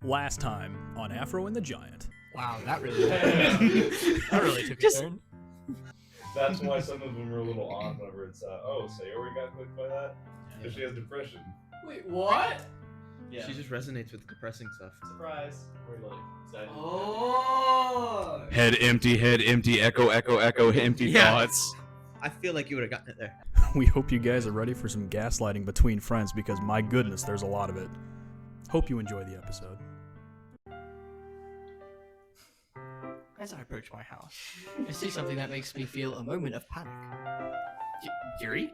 Last time on Afro and the Giant. Wow, that really took a turn. That's why some of them are a little odd whenever it's, oh, Sayori got clicked by that? Because she has depression. Wait, what? Yeah. She just resonates with the depressing stuff. Surprise. We're like excited. Oh. Head empty, echo, empty Yeah. thoughts. I feel like you would have gotten it there. We hope you guys are ready for some gaslighting between friends because my goodness, there's a lot of it. Hope you enjoy the episode. As I approach my house, I see something that makes me feel a moment of panic. Yuri?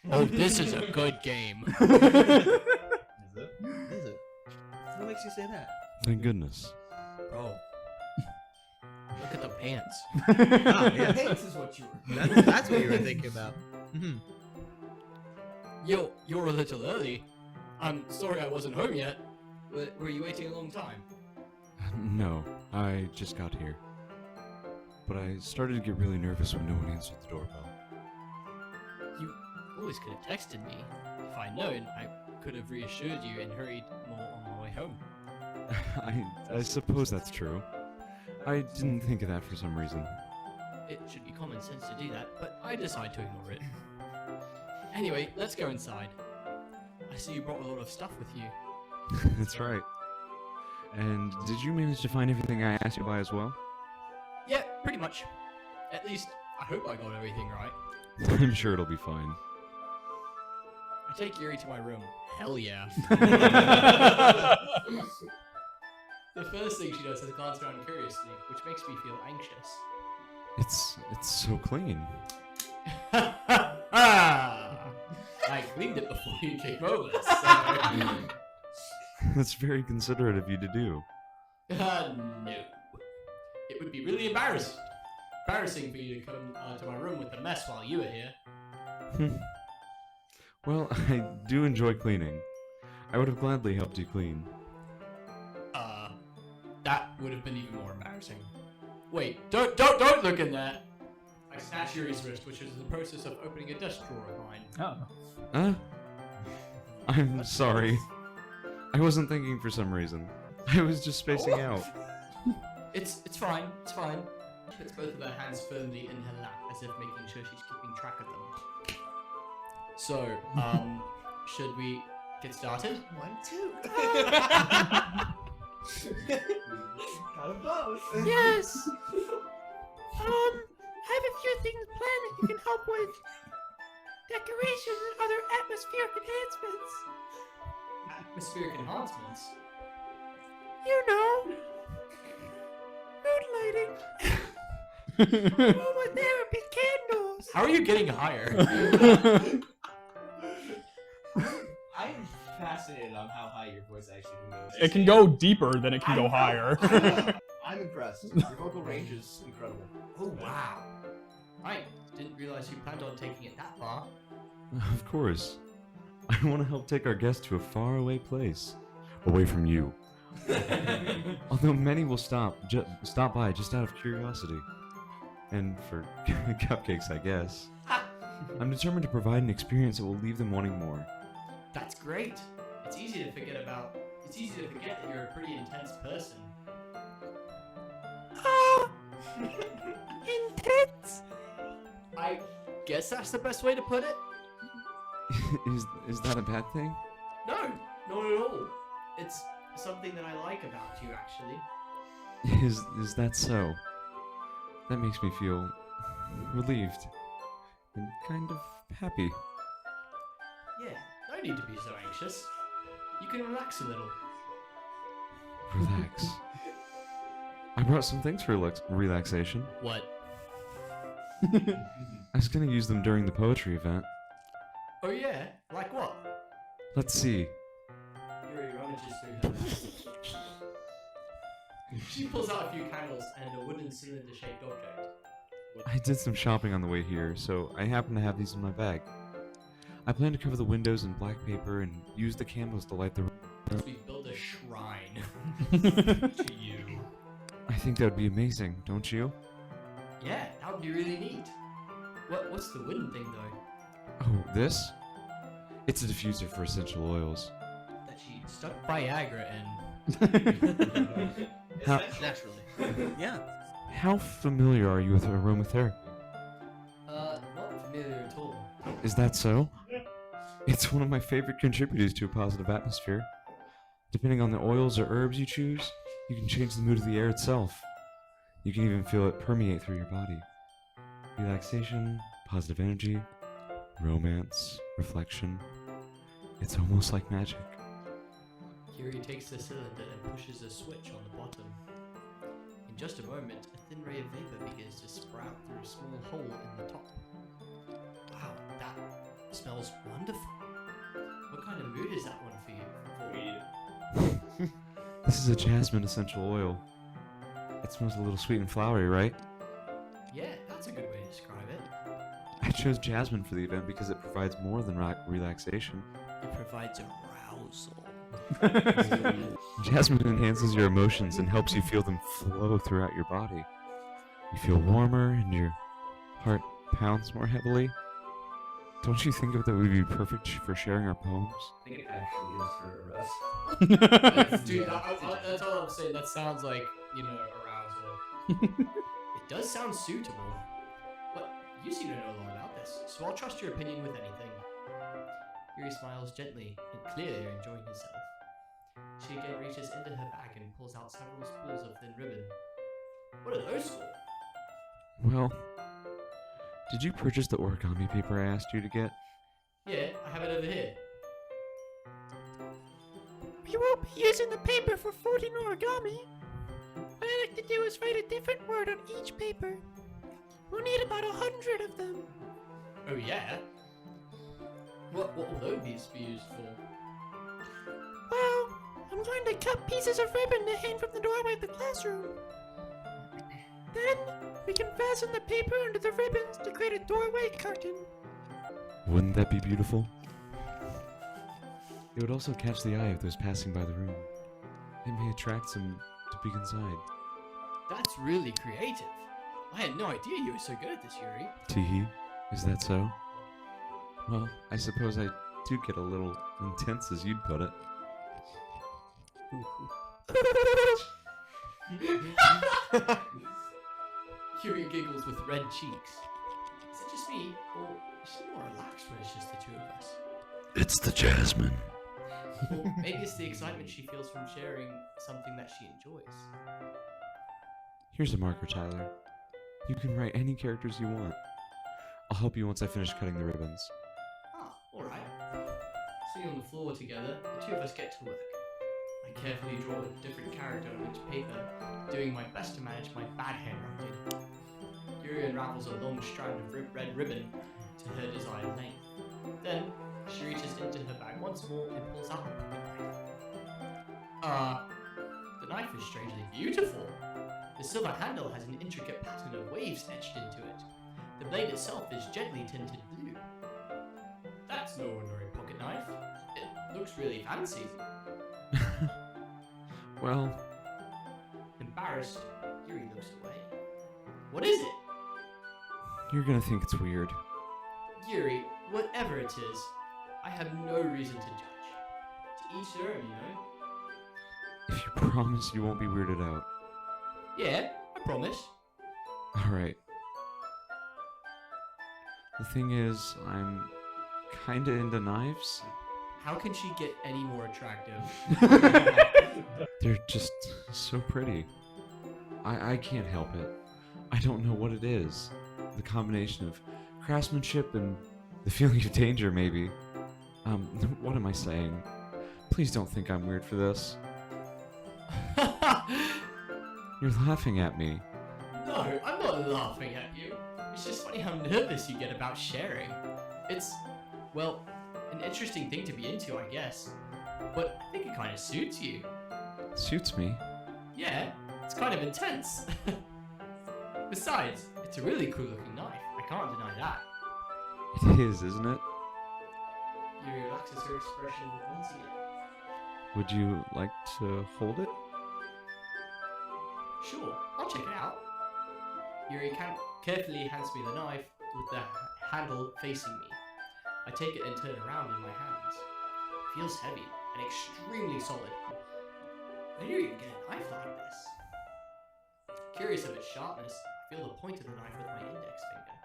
Oh, this is a good game. Is it? Is it? What makes you say that? Thank goodness. Bro. Look at the pants. Oh, yeah. Pants is what you were. That's what you were thinking about. Mhm. Yo, you're a little early. I'm sorry I wasn't home yet. Were you waiting a long time? No, I just got here. But I started to get really nervous when no one answered the doorbell. You always could have texted me. If I'd known, I could have reassured you and hurried more on my way home. I suppose that's true. I didn't think of that for some reason. It should be common sense to do that, but I decide to ignore it. Anyway, let's go inside. I see you brought a lot of stuff with you. That's right. And did you manage to find everything I asked you by as well? Yeah, pretty much. At least, I hope I got everything right. I'm sure it'll be fine. I take Yuri to my room. Hell yeah. The first thing she does is glance around curiously, which makes me feel anxious. It's so clean. I cleaned it before you came over, so... That's very considerate of you to do. No. It would be really embarrassing for you to come to my room with a mess while you were here. Well, I do enjoy cleaning. I would have gladly helped you clean. That would have been even more embarrassing. Wait, don't look in that! I snatch Yuri's wrist, which is the process of opening a desk drawer of mine. Oh. Huh? I'm sorry. I wasn't thinking for some reason. I was just spacing out. It's fine, it's fine. She puts both of her hands firmly in her lap, as if making sure she's keeping track of them. So, should we get started? 1, 2. Kind of both. Yes. I have a few things planned that you can help with. Decorations and other atmospheric enhancements. Atmospheric enhancements? You know. Mood lighting. Aromatherapy candles. How are you getting higher? I'm fascinated on how high your voice actually goes. It can go deeper than it can go higher. I'm impressed. Your vocal range is incredible. Oh, wow. I didn't realize you planned on taking it that far. Of course. I want to help take our guests to a faraway place. Away from you. Although many will stop by just out of curiosity. And for cupcakes, I guess. I'm determined to provide an experience that will leave them wanting more. That's great. It's easy to forget that you're a pretty intense person. Intense. I guess that's the best way to put it. Is that a bad thing? No, not at all. It's something that I like about you, actually. Is that so? That makes me feel relieved and kind of happy. Yeah, no need to be so anxious. You can relax a little. Relax. I brought some things for relaxation. What? I was gonna use them during the poetry event. Oh yeah? Like what? Let's see. Yuri rummages through her bag. She pulls out a few candles and a wooden cylinder-shaped object. I did some shopping on the way here, so I happen to have these in my bag. I plan to cover the windows in black paper and use the candles to light the room. We build a shrine to you. I think that would be amazing, don't you? Yeah, that would be really neat. What's the wooden thing though? Oh, this? It's a diffuser for essential oils. That she Stuck Viagra in. How, Naturally. Yeah. how familiar are you with aromatherapy? Not familiar at all. Is that so? It's one of my favorite contributors to a positive atmosphere. Depending on the oils or herbs you choose, you can change the mood of the air itself. You can even feel it permeate through your body. Relaxation, positive energy, romance, reflection. It's almost like magic. Yuri takes the cylinder and pushes a switch on the bottom. In just a moment, a thin ray of vapor begins to sprout through a small hole in the top. Wow, that smells wonderful. What kind of mood is that one for you? Weed. This is a jasmine essential oil. It smells a little sweet and flowery, right? Yeah, that's a good way to describe it. I chose jasmine for the event because it provides more than relaxation. It provides arousal. Jasmine enhances your emotions and helps you feel them flow throughout your body. You feel warmer and your heart pounds more heavily. Don't you think that would be perfect for sharing our poems? I think it actually is for arrest. Dude, that's all I'm saying. That sounds like, arousal. It does sound suitable. But you seem to know a lot about this, so I'll trust your opinion with anything. Yuri smiles gently and clearly enjoying herself. She again reaches into her bag and pulls out several spools of thin ribbon. What are those for? Well, did you purchase the origami paper I asked you to get? Yeah, I have it over here. We won't be using the paper for folding origami. What I like to do is write a different word on each paper. We'll need about 100 of them. Oh yeah? What will those be used for? Well, I'm going to cut pieces of ribbon to hang from the doorway of the classroom. Then, we can fasten the paper under the ribbons to create a doorway curtain. Wouldn't that be beautiful? It would also catch the eye of those passing by the room. It may attract some to peek inside. That's really creative. I had no idea you were so good at this, Yuri. Teehee, is that so? Well, I suppose I do get a little intense, as you'd put it. Yuri giggles with red cheeks. Is it just me, or is she more relaxed when it's just the two of us? It's the jasmine. Or maybe it's the excitement she feels from sharing something that she enjoys. Here's a marker, Tyler. You can write any characters you want. I'll help you once I finish cutting the ribbons. Ah, alright. Sitting on the floor together, the two of us get to work. I carefully draw a different character on each paper, doing my best to manage my bad handwriting. Yuri unravels a long strand of red ribbon to her desired length. Then, she reaches into her bag once more and pulls out a pocket knife. The knife is strangely beautiful. The silver handle has an intricate pattern of waves etched into it. The blade itself is gently tinted blue. That's no ordinary pocket knife. It looks really fancy. Well, Embarrassed, Yuri looks away. What is it? you're gonna think it's weird. Yuri, whatever it is, I have no reason to judge. To each their own, you know? If you promise you won't be weirded out. Yeah, I promise. Alright. The thing is, I'm kinda into knives. How can she get any more attractive? They're just so pretty. I can't help it. I don't know what it is. The combination of craftsmanship and the feeling of danger, maybe. What am I saying? Please don't think I'm weird for this. You're laughing at me. No, I'm not laughing at you. It's just funny how nervous you get about sharing. It's, well, an interesting thing to be into, I guess. But I think it kind of suits you. Suits me. Yeah, it's kind of intense. Besides, it's a really cool looking knife. I can't deny that. It is, isn't it? Yuri relaxes her expression once again. Would you like to hold it? Sure, I'll check it out. Yuri carefully hands me the knife with the handle facing me. I take it and turn it around in my hands. It feels heavy, and extremely solid. Where do you even get a knife like this? Curious of its sharpness, I feel the point of the knife with my index finger.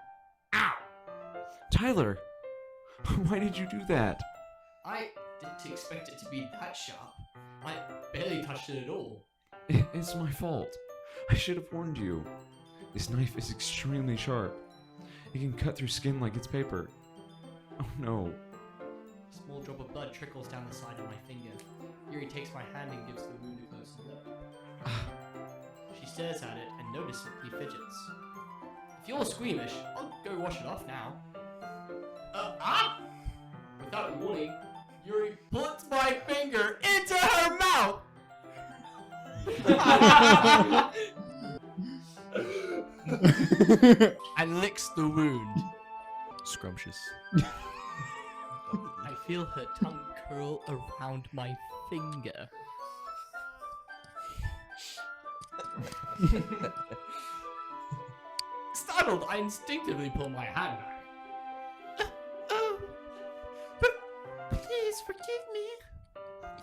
Ow! Tyler, why did you do that? I didn't expect it to be that sharp. I barely touched it at all. It's my fault. I should have warned you. This knife is extremely sharp. It can cut through skin like it's paper. Oh no. A small drop of blood trickles down the side of my finger. Yuri takes my hand and gives the wound a closer look. She stares at it and noticeably fidgets. If you're squeamish, I'll go wash it off now. Without warning, Yuri puts my finger into her mouth! And licks the wound. Scrumptious. I feel her tongue curl around my finger. Startled, I instinctively pull my hand back. Oh, but please forgive me.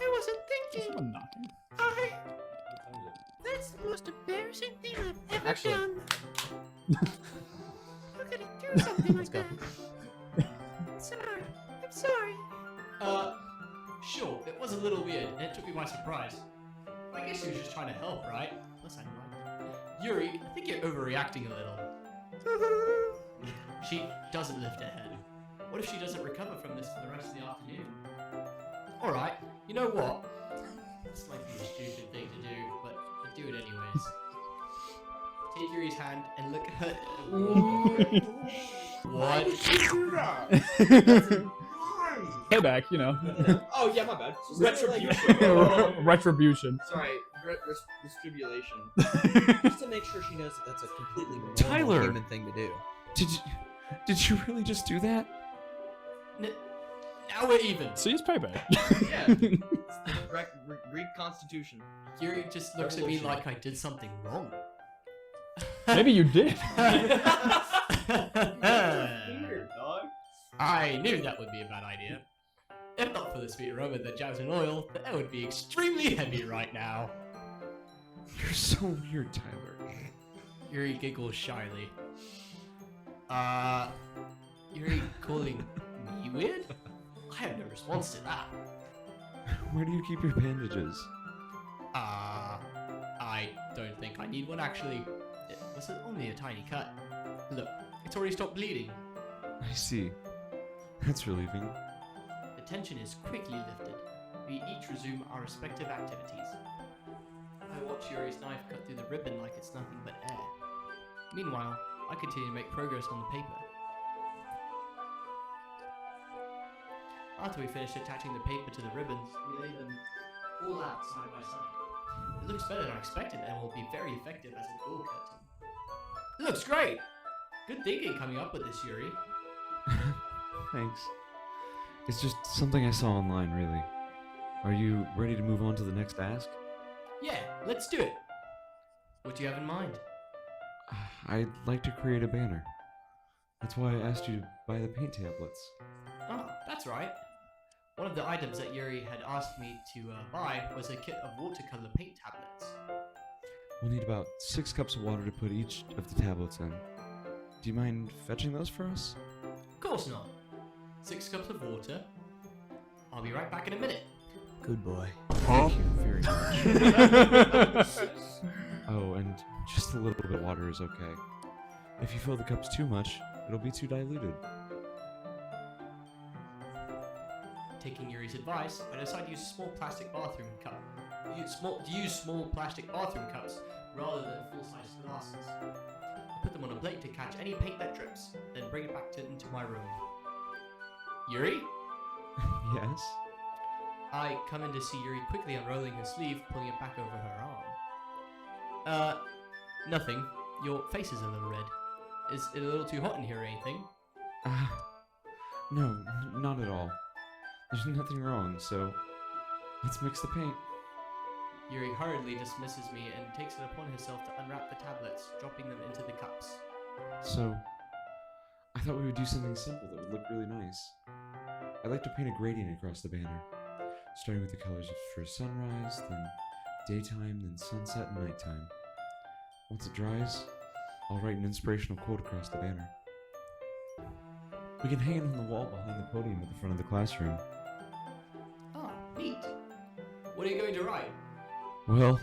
I wasn't thinking. That's the most embarrassing thing I've ever done. How could I do something like that? Sorry. I'm sorry. Sure, it was a little weird, and it took me by surprise. I guess she was just trying to help, right? Plus, I know. Yuri, I think you're overreacting a little. She doesn't lift her head. What if she doesn't recover from this for the rest of the afternoon? Alright, you know what? This might be a stupid thing to do, but I do it anyways. Take Yuri's hand and look at her. What? Payback, you know. Oh yeah, my bad. Retribution. Retribution. Sorry, distribution. Just to make sure she knows that that's a completely normal Tyler! human thing to do. Did you really just do that? Now we're even. See, it's payback. Yeah. Greek Constitution. Yuri just looks at me like I did something wrong. Maybe you did. Weird, dog. I knew that would be a bad idea. If not for the sweet aroma that jams in oil, the air would be extremely heavy right now. You're so weird, Tyler. Yuri giggles shyly. Yuri calling me weird? I have no response to that. Where do you keep your bandages? I don't think I need one actually. It was only a tiny cut. Look, it's already stopped bleeding. I see. That's relieving. The tension is quickly lifted. We each resume our respective activities. I watch Yuri's knife cut through the ribbon like it's nothing but air. Meanwhile, I continue to make progress on the paper. After we finish attaching the paper to the ribbons, we lay them all out side by side. It looks better than I expected and will be very effective as a door curtain. It looks great! Good thinking coming up with this, Yuri. Thanks. It's just something I saw online, really. Are you ready to move on to the next task? Yeah, let's do it. What do you have in mind? I'd like to create a banner. That's why I asked you to buy the paint tablets. Oh, that's right. One of the items that Yuri had asked me to buy was a kit of watercolor paint tablets. We'll need about 6 cups of water to put each of the tablets in. Do you mind fetching those for us? Of course not. 6 cups of water. I'll be right back in a minute. Good boy. Thank you very much. Oh, and just a little bit of water is okay. If you fill the cups too much, it'll be too diluted. Taking Yuri's advice, I decided to use a small plastic bathroom cup. Use small plastic bathroom cups rather than full-size glasses. I put them on a plate to catch any paint that drips, then bring it back into my room. Yuri? Yes? I come in to see Yuri quickly unrolling her sleeve, pulling it back over her arm. Nothing. Your face is a little red. Is it a little too hot in here or anything? No, not at all. There's nothing wrong, so let's mix the paint. Yuri hurriedly dismisses me and takes it upon herself to unwrap the tablets, dropping them into the cups. So, I thought we would do something simple that would look really nice. I'd like to paint a gradient across the banner. starting with the colors of first sunrise, then daytime, then sunset and nighttime. Once it dries, I'll write an inspirational quote across the banner. We can hang it on the wall behind the podium at the front of the classroom. Ah, neat. What are you going to write? Well,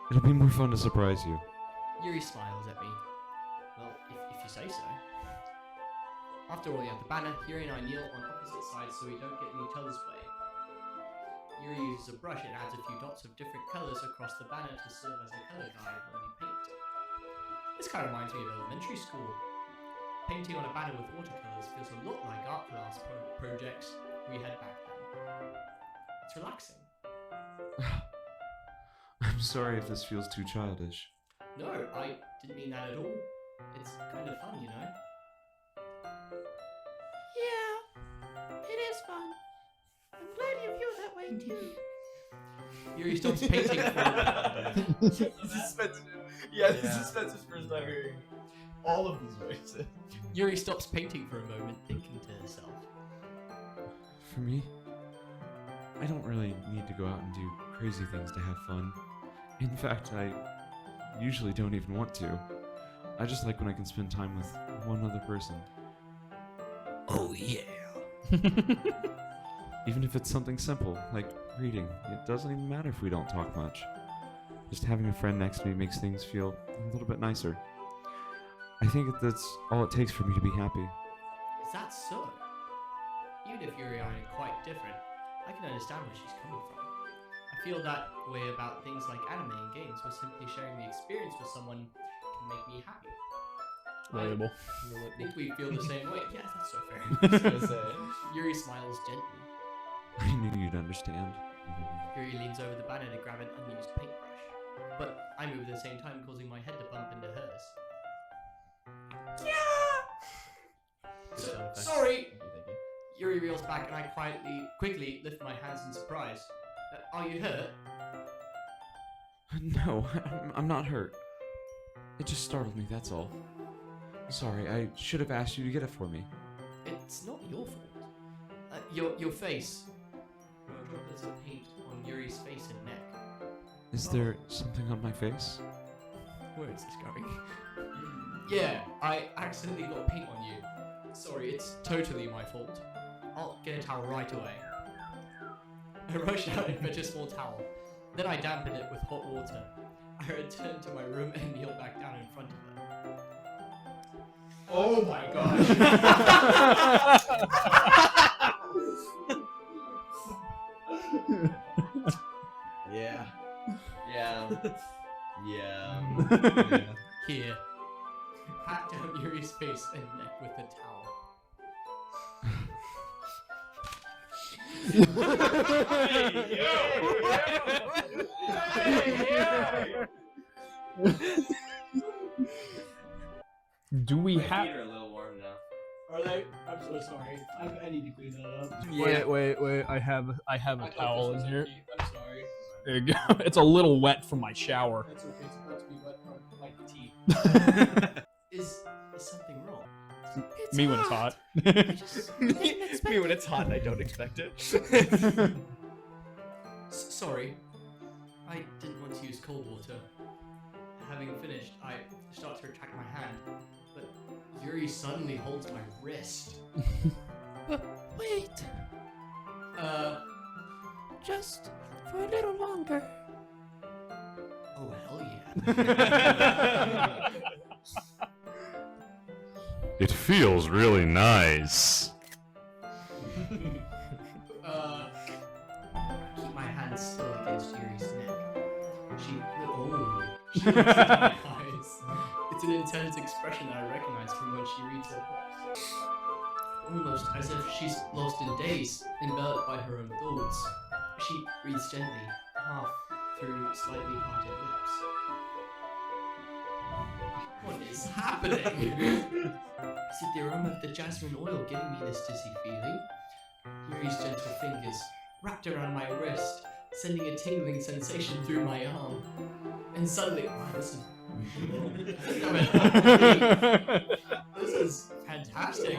it'll be more fun to surprise you. Yuri smiles at me. Well, if you say so. After all, you have the banner. Yuri and I kneel on opposite sides so we don't get in each other's way. Yuri uses a brush and adds a few dots of different colours across the banner to serve as a colour guide when we paint. This kind of reminds me of elementary school. Painting on a banner with watercolours feels a lot like art class projects we had back then. It's relaxing. I'm sorry if this feels too childish. No, I didn't mean that at all. It's kind of fun, you know? Yeah, it is fun. I'm glad you feel that way too. Yuri stops painting for The suspense. Yeah, the suspense is first time hearing all of these voices. Yuri stops painting for a moment, thinking to herself. For me, I don't really need to go out and do crazy things to have fun. In fact, I usually don't even want to. I just like when I can spend time with one other person. Oh yeah. Even if it's something simple, like reading. It doesn't even matter if we don't talk much. Just having a friend next to me makes things feel a little bit nicer. I think that's all it takes for me to be happy. Is that so? Even if Yuri and I are quite different, I can understand where she's coming from. I feel that way about things like anime and games, where simply sharing the experience with someone can make me happy. Relatable. I think we feel the same way. Yeah, that's so fair. I was gonna say. Yuri smiles gently. I knew you'd understand. Yuri leans over the banner to grab an unused paintbrush, but I move at the same time, causing my head to bump into hers. Sorry! Yuri reels back and I quickly lift my hands in surprise. Are you hurt? No, I'm not hurt. It just startled me, that's all. Sorry, I should have asked you to get it for me. It's not your fault. Your face. Droplets of paint on Yuri's face and neck. Is there something on my face? Where is this going? Yeah, I accidentally got paint on you. Sorry, it's totally my fault. I'll get a towel right away. I rush out and fetch a small towel. Then I dampen it with hot water. I return to my room and kneel back down in front of her. Oh my gosh. Yeah. Yeah. Yeah. Here. Pat down Yuri's face and neck with the towel. Do we My have? feet are a little warm now. Are they? I'm so sorry. I need to clean that up. Wait. I have a towel in here. I'm sorry. There you go. It's a little wet from my shower. That's okay. It's about to be wet from like tea. Is something wrong? It's Me when it's hot. I just didn't expect Me when it. it's hot and I don't expect it. Sorry. I didn't want to use cold water. Having finished, I start to retract my hand, but Yuri suddenly holds my wrist. But wait, just for a little longer. Oh hell yeah. It feels really nice. Keep my hand still against Yuri's neck. She looks into my eyes. It's an intense expression that I recognize from when she reads her books. Almost as if she's lost in daze, enveloped by her own thoughts. She breathes gently, half through slightly parted lips. What is happening? Is it the aroma of the jasmine oil giving me this dizzy feeling? Yuri's gentle fingers wrapped around my wrist, sending a tingling sensation through my arm. And suddenly, wow, this is this is fantastic.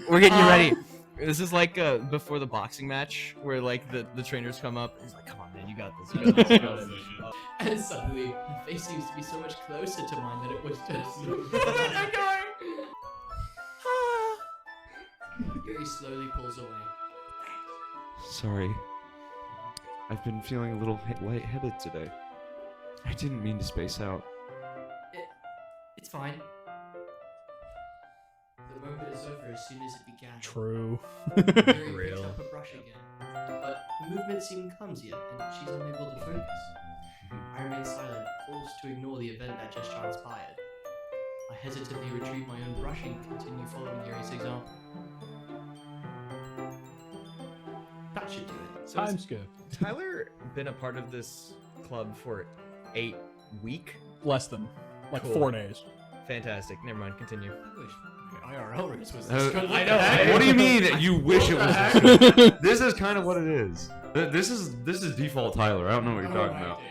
We're getting you ready. This is like before the boxing match where like the trainers come up. He's like, "Come on, man, you got this. You got this. You got this." And suddenly, her face seems to be so much closer to mine than it was just. Yuri slowly pulls away. Sorry. I've been feeling a little lightheaded today. I didn't mean to space out. It's fine. The moment is over as soon as it began. True. Yuri picks up a brush again, but the movement seemed clumsier, and she's unable to focus. I remain silent, forced to ignore the event that just transpired. I hesitantly retrieve my own brush and continue following Yuri's example. That should do it. So Time has skip. Tyler been a part of this club for 8 weeks? Less than like Cool. 4 days. Fantastic. Never mind. Continue. I wish my IRL race was this good. I know. What do you mean you wish it was? This is kind of what it is. This is default Tyler. I don't know what you're talking about.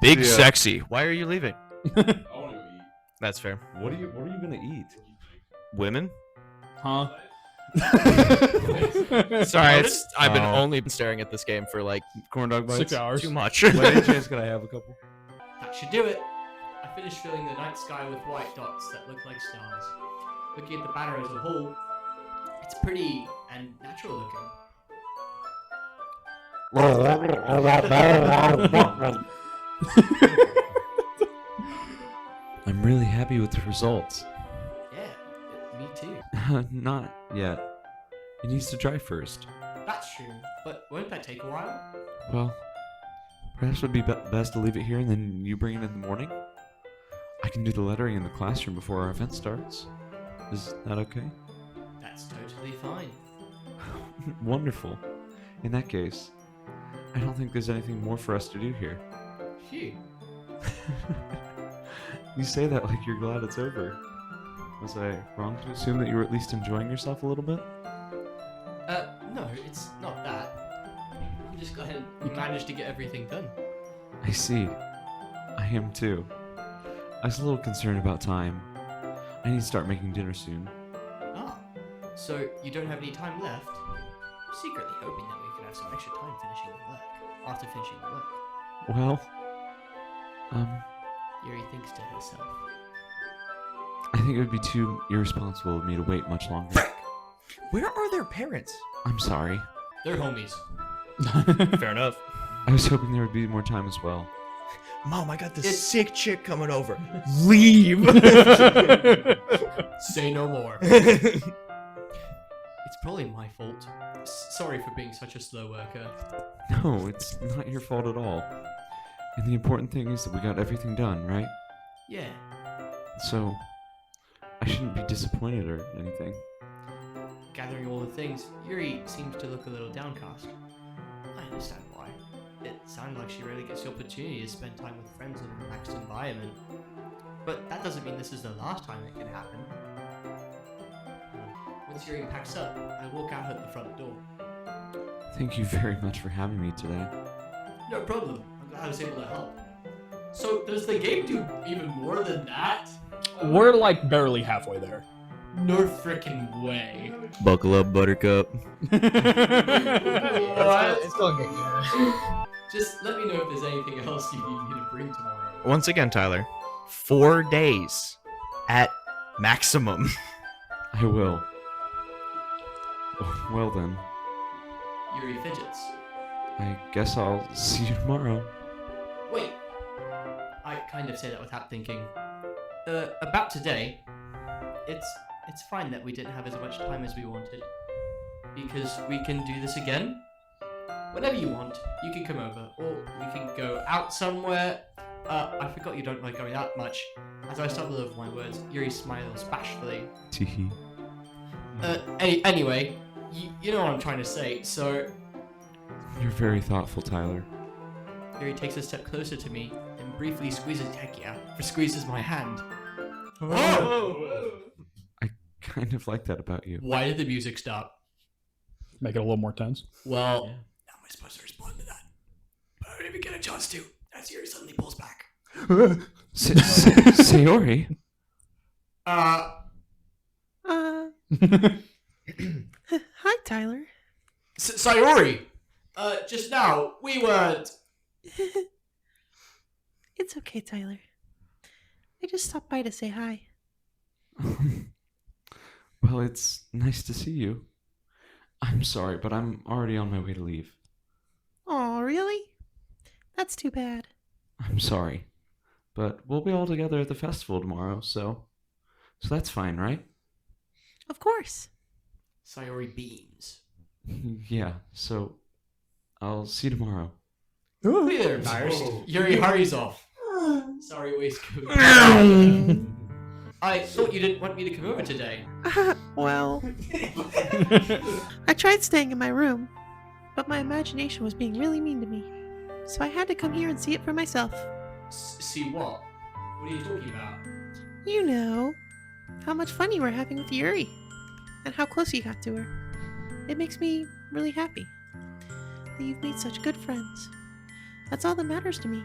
Big Yeah. sexy. Why are you leaving? I want to eat. That's fair. What are you gonna eat? Women? Huh? Sorry, I've been Oh. only been staring at this game for like Corn dog bites. 6 hours. too much. By any chance, could I have a couple? That should do it. I finished filling the night sky with white dots that look like stars. Looking at the banner as a whole, it's pretty and natural looking. I'm really happy with the results. Yeah, me too. Not yet. It needs to dry first. That's true, but won't that take a while? Well, perhaps it would be best to leave it here and then you bring it in the morning. I can do the lettering in the classroom before our event starts. Is that okay? That's totally fine. Wonderful. In that case, I don't think there's anything more for us to do here. Phew. You say that like you're glad it's over. Was I wrong to assume that you were at least enjoying yourself a little bit? No, it's not that. I'm just glad you managed to get everything done. I see. I am too. I was a little concerned about time. I need to start making dinner soon. Ah, so you don't have any time left? I'm secretly hoping that we could have some extra time finishing the work. After finishing the work, Well, Yuri thinks to herself. I think it would be too irresponsible of me to wait much longer. Where are their parents? I'm sorry. They're homies. Fair enough. I was hoping there would be more time as well. Mom, I got this It's- sick chick coming over. Leave. Say no more. It's probably my fault. Sorry for being such a slow worker. No, it's not your fault at all. And the important thing is that we got everything done, right? Yeah. So, I shouldn't be disappointed or anything. Gathering all the things, Yuri seems to look a little downcast. I understand why. It sounded like she rarely gets the opportunity to spend time with friends in a relaxed environment. But that doesn't mean this is the last time it can happen. Once Yuri packs up, I walk out at the front door. Thank you very much for having me today. No problem. I'm glad I was able to help. So, does the game do even more than that? We're like barely halfway there. No frickin' way. Buckle up, Buttercup. It's going to get good. Just let me know if there's anything else you need me to bring tomorrow. Once again, Tyler, 4 days at maximum. I will. Well then, Yuri fidgets. I guess I'll see you tomorrow. Wait. I kind of say that without thinking. About today, it's fine that we didn't have as much time as we wanted. Because we can do this again. Whenever you want, you can come over, or we can go out somewhere. I forgot you don't like going out much. As I stumble over my words, Yuri smiles bashfully. Teehee. Anyway, you know what I'm trying to say, so... You're very thoughtful, Tyler. Yuri takes a step closer to me and briefly squeezes my hand. I kind of like that about you. Why did the music stop? Make it a little more tense. Well, how am I supposed to respond to that? But I don't even get a chance to, as Yuri suddenly pulls back. Sayori? Hi, Tyler. Sayori! Just now, we weren't... It's okay, Tyler. I just stopped by to say hi. Well, it's nice to see you. I'm sorry, but I'm already on my way to leave. Aw, really? That's too bad. I'm sorry, but we'll be all together at the festival tomorrow, so that's fine, right? Of course. Sayori beams. Yeah, so I'll see you tomorrow. Hey there, embarrassed. Yuri hurries off. Sorry, waistcoat. I thought you didn't want me to come over today. Well, I tried staying in my room, but my imagination was being really mean to me. So I had to come here and see it for myself. See what? What are you talking about? You know, how much fun you were having with Yuri, and how close you got to her. It makes me really happy that you've made such good friends. That's all that matters to me.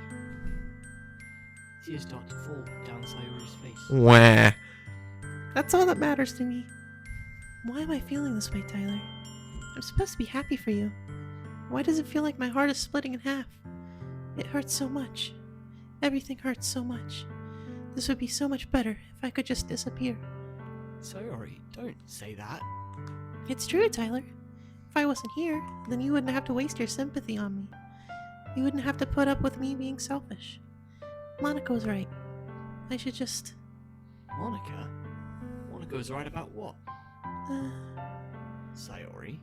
Tears start to fall down Sayori's face. Wah. That's all that matters to me. Why am I feeling this way, Tyler? I'm supposed to be happy for you. Why does it feel like my heart is splitting in half? It hurts so much. Everything hurts so much. This would be so much better if I could just disappear. Sayori, don't say that. It's true, Tyler. If I wasn't here, then you wouldn't have to waste your sympathy on me. You wouldn't have to put up with me being selfish. Monica's right. I should just... Monica? Monica was right about what? Sayori,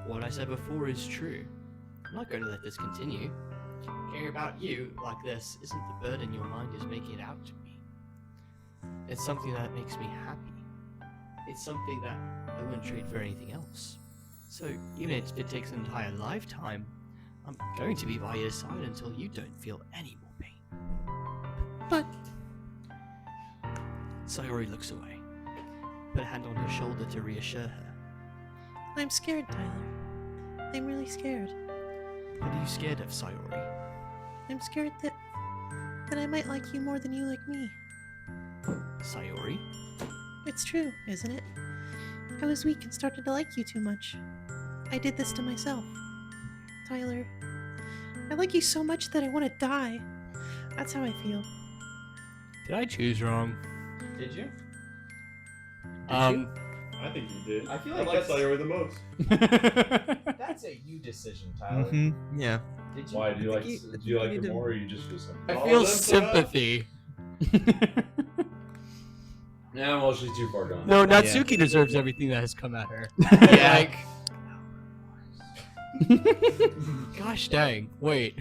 what I said before is true. I'm not going to let this continue. Caring about you like this isn't the burden your mind is making it out to be. It's something that makes me happy. It's something that I wouldn't trade for anything else. So even if it takes an entire lifetime, I'm going to be by your side until you don't feel any more pain. But... Sayori looks away. Put a hand on her shoulder to reassure her. I'm scared, Tyler. I'm really scared. What are you scared of, Sayori? I'm scared that I might like you more than you like me. Sayori? It's true, isn't it? I was weak and started to like you too much. I did this to myself. Tyler, I like you so much that I want to die. That's how I feel. Did I choose wrong? Did you? I think you did. I feel I like like that's- Sayori the most. That's a you decision, Tyler. Mm-hmm. Yeah. Did you? Why? Do you like you- do you like you it do. more, or you just feel sympathy? I Oh, feel that's so bad. sympathy. Yeah, well, she's too far gone. No, Natsuki deserves everything that has come at her. Yeah. Gosh dang. Wait.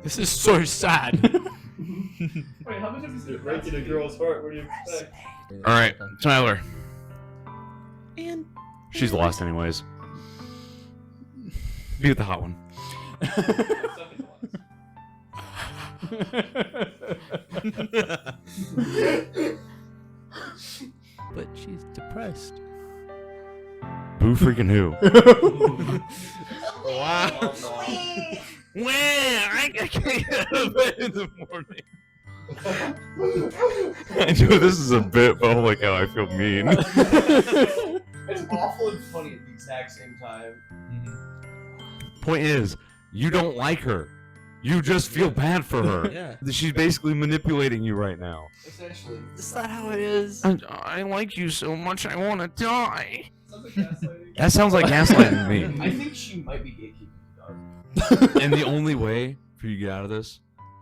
This is so sad. Wait, how much of this is breaking a girl's heart? What do you expect? All right, Tyler. And She's lost anyways. Be with the hot one. But she's depressed. Boo freaking who? Wow. I can't get out of bed in the morning. I know this is a bit, but holy cow, I feel mean. It's awful and funny at the exact same time. Point is, you don't like her. You just feel bad for her. Yeah. She's basically manipulating you right now. Essentially. Is that how it is? I like you so much, I want to die. Sounds like gaslighting. That sounds like gaslighting to me. I think she might be gatekeeping the dog. And the only way for you to get out of this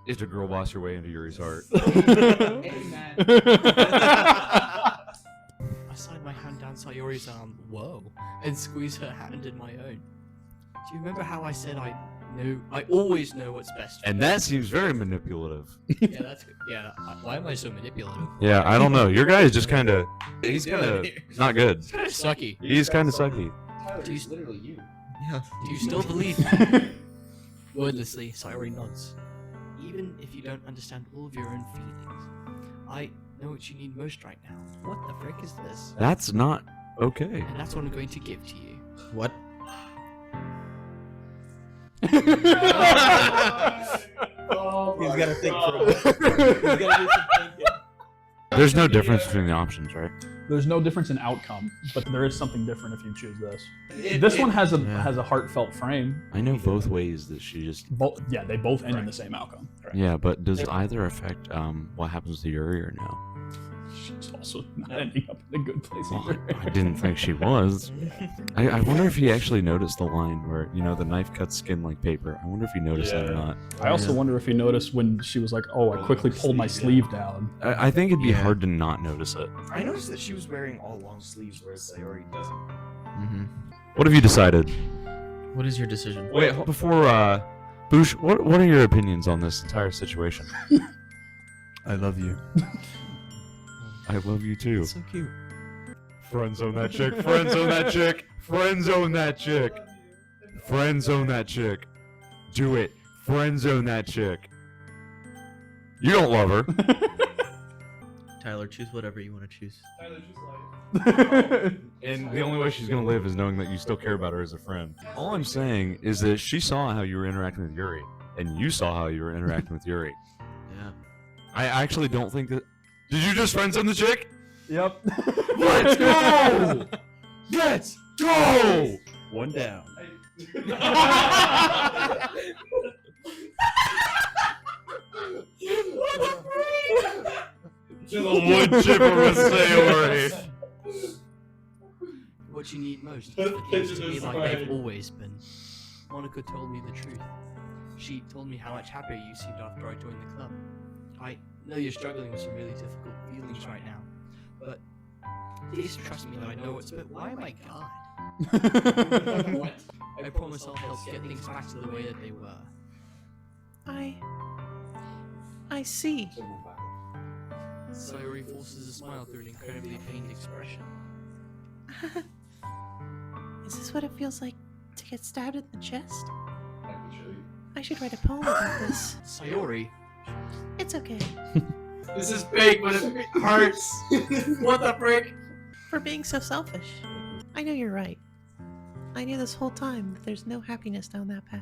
is to girl boss your way into Yuri's heart. Amen. I slide my hand down Sayori's arm, whoa, and squeeze her hand in my own. Do you remember how I said I always know what's best for And that seems very manipulative. Yeah, that's good. Yeah, why am I so manipulative? Yeah, I don't know. Your guy is just kind of. He's kind of not good. It's kind of sucky. He's kind of sucky. Tyler, Do you- it's literally you. Yeah. Do you still believe? Wordlessly, Sayori nods. Even if you don't understand all of your own feelings, I know what you need most right now. What the frick is this? That's not okay. And that's what I'm going to give to you. What? Oh He's my gotta think God. for a minute. He's gotta do some thinking. There's no difference between the options, right? There's no difference in outcome, but there is something different if you choose this. This one has a heartfelt frame. I know both ways that she just. Yeah, they both end in the same outcome. Yeah, but does either affect what happens to Yuri or no? She's also not ending up in a good place Well, either. I didn't think she was. I wonder if he actually noticed the line where, the knife cuts skin like paper. I wonder if he noticed that or not. I also wonder if he noticed when she was like, "Oh, I quickly pulled my sleeve down." I think it'd be hard to not notice it. I noticed that she was wearing all long sleeves, whereas Sayori doesn't. Mm-hmm. What have you decided? What is your decision? Wait, before, Boosh, what are your opinions on this entire situation? I love you. I love you too. So cute. Friend zone that chick. Friend zone that chick. Friend zone that chick. Friend zone that chick. Do it. Friend zone that chick. You don't love her. Tyler, choose whatever you want to choose. And the only way she's gonna live is knowing that you still care about her as a friend. All I'm saying is that she saw how you were interacting with Yuri, and you saw how you were interacting with Yuri. Yeah. I actually don't think that. Did you just friend zone the chick? Yep. Let's go! Let's go! One down. The wood chipper with Sayori. What you need most is That for things to picture be is like fine. they've always been. Monica told me the truth. She told me how much happier you seemed after I joined the club. I know you're struggling with some really difficult feelings right now, but please trust me that I know it's. But why am I God? What? I promise I'll help get things back to the way that they were. I see. Sayori forces a smile through an incredibly pained expression. Is this what it feels like to get stabbed in the chest? I can show you. I should write a poem about this. Sayori, It's okay. this is big, but it hurts. What the frick? For being so selfish. I know you're right. I knew this whole time that there's no happiness down that path.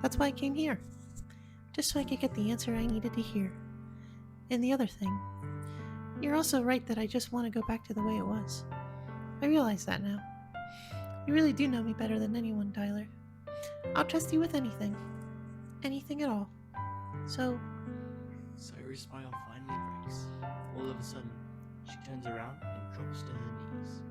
That's why I came here. Just so I could get the answer I needed to hear. And the other thing, you're also right that I just want to go back to the way it was. I realize that now. You really do know me better than anyone, Tyler. I'll trust you with anything. Anything at all. So, Sayori's smile finally breaks. All of a sudden, she turns around and drops to her knees.